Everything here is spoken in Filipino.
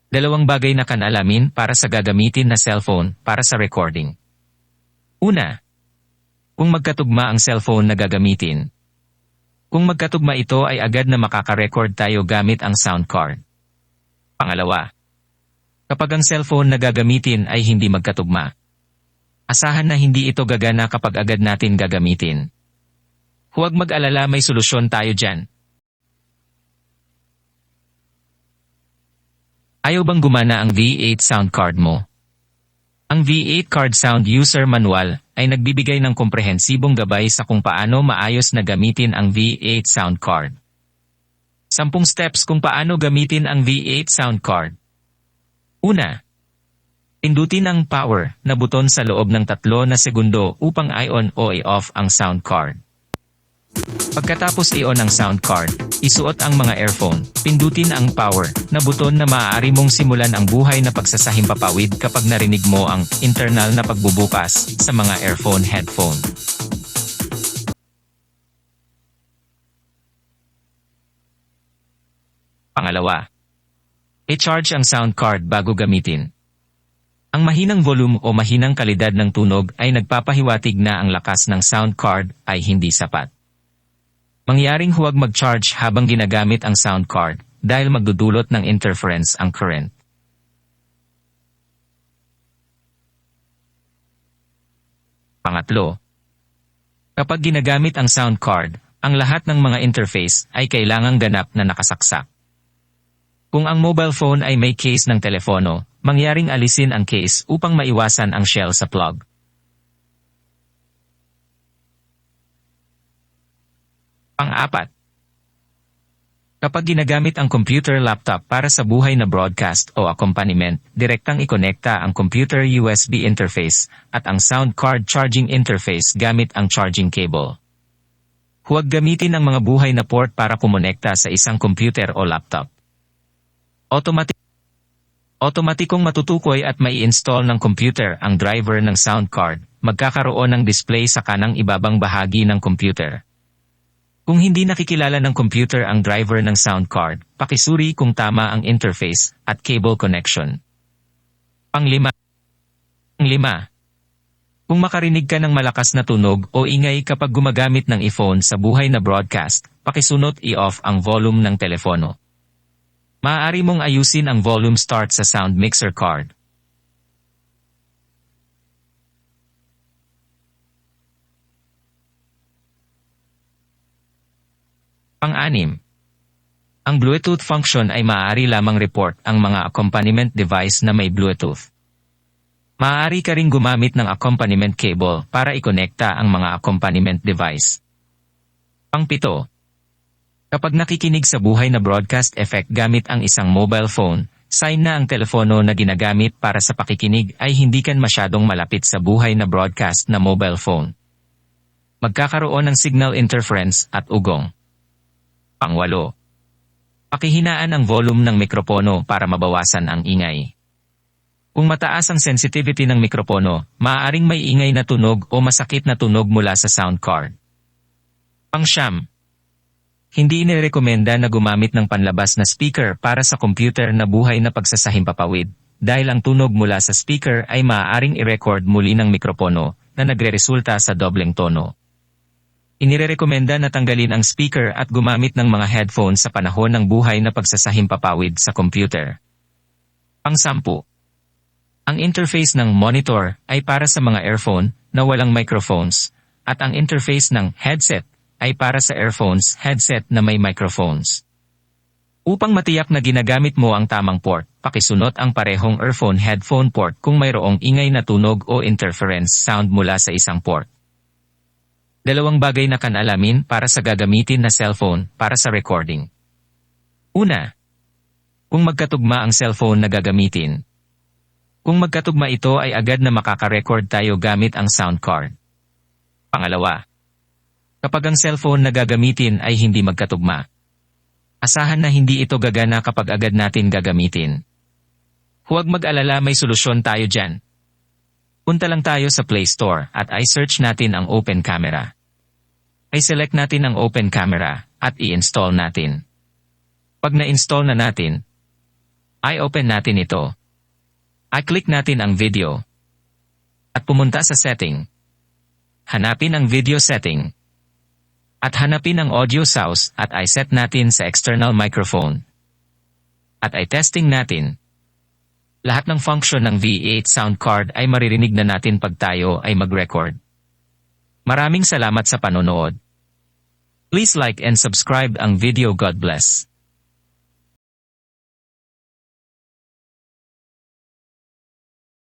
Dalawang bagay na kanalamin para sa gagamitin na cellphone para sa recording. Una, kung magkatugma ang cellphone na gagamitin. Kung magkatugma ito ay agad na makaka-record tayo gamit ang sound card. Pangalawa, kapag ang cellphone na gagamitin ay hindi magkatugma. Asahan na hindi ito gagana kapag agad natin gagamitin. Huwag mag-alala, may solusyon tayo dyan. Ayaw bang gumana ang V8 sound card mo? Ang V8 Card Sound User Manual ay nagbibigay ng komprehensibong gabay sa kung paano maayos na gamitin ang V8 sound card. 10 steps kung paano gamitin ang V8 sound card. Una, pindutin ang power na buton sa loob ng 3 na segundo upang i-on o i-off ang sound card. Pagkatapos i-on ang sound card, isuot ang mga earphone. Pindutin ang power na buton na maaari mong simulan ang buhay na pagsasahimpapawid kapag narinig mo ang internal na pagbubukas sa mga earphone headphone. Pangalawa, i-charge ang sound card bago gamitin. Ang mahinang volume o mahinang kalidad ng tunog ay nagpapahiwatig na ang lakas ng sound card ay hindi sapat. Mangyaring huwag mag-charge habang ginagamit ang sound card dahil magdudulot ng interference ang current. Pangatlo, kapag ginagamit ang sound card, ang lahat ng mga interface ay kailangang ganap na nakasaksak. Kung ang mobile phone ay may case ng telepono, mangyaring alisin ang case upang maiwasan ang shell sa plug. Pang-apat, kapag ginagamit ang computer laptop para sa buhay na broadcast o accompaniment, direktang ikonekta ang computer USB interface at ang sound card charging interface gamit ang charging cable. Huwag gamitin ang mga buhay na port para kumonekta sa isang computer o laptop. Otomatikong matutukoy at mai-install ng computer ang driver ng sound card, magkakaroon ng display sa kanang ibabang bahagi ng computer. Kung hindi nakikilala ng computer ang driver ng sound card, pakisuri kung tama ang interface at cable connection. Panglima. Kung makarinig ka ng malakas na tunog o ingay kapag gumagamit ng iPhone sa buhay na broadcast, pakisunod i-off ang volume ng telepono. Maaari mong ayusin ang volume start sa sound mixer card. Pang-anim, ang Bluetooth function ay maaari lamang report ang mga accompaniment device na may Bluetooth. Maaari ka ring gumamit ng accompaniment cable para ikonekta ang mga accompaniment device. Pang-pito, kapag nakikinig sa buhay na broadcast effect gamit ang isang mobile phone, sign na ang telepono na ginagamit para sa pakikinig ay hindi kan masyadong malapit sa buhay na broadcast na mobile phone. Magkakaroon ng signal interference at ugong. Pang-walo, pakihinaan ang volume ng mikropono para mabawasan ang ingay. Kung mataas ang sensitivity ng mikropono, maaaring may ingay na tunog o masakit na tunog mula sa sound card. Pang-siyam, hindi inirekomenda na gumamit ng panlabas na speaker para sa computer na buhay na pagsasahimpapawid, dahil ang tunog mula sa speaker ay maaaring i-record muli ng mikropono na nagreresulta sa dobleng tono. Inirekomenda na tanggalin ang speaker at gumamit ng mga headphones sa panahon ng buhay na pagsasahimpapawid sa computer. Pang-sampu, ang interface ng monitor ay para sa mga earphone na walang microphones, at ang interface ng headset ay para sa earphones headset na may microphones. Upang matiyak na ginagamit mo ang tamang port, pakisunod ang parehong earphone headphone port kung mayroong ingay na tunog o interference sound mula sa isang port. Dalawang bagay na kanalamin para sa gagamitin na cellphone para sa recording. Una, kung magkatugma ang cellphone na gagamitin. Kung magkatugma ito ay agad na makaka-record tayo gamit ang sound card. Pangalawa, kapag ang cellphone na gagamitin ay hindi magkatugma. Asahan na hindi ito gagana kapag agad natin gagamitin. Huwag mag-alala, may solusyon tayo dyan. Punta lang tayo sa Play Store at i-search natin ang Open Camera. I-select natin ang Open Camera at i-install natin. Pag na-install na natin, I-open natin ito. I-click natin ang video. At pumunta sa setting. Hanapin ang video setting. At hanapin ang audio source at i-set natin sa external microphone. At i-testing natin. Lahat ng function ng V8 sound card ay maririnig na natin pag tayo ay mag-record. Maraming salamat sa panonood. Please like and subscribe ang video. God bless.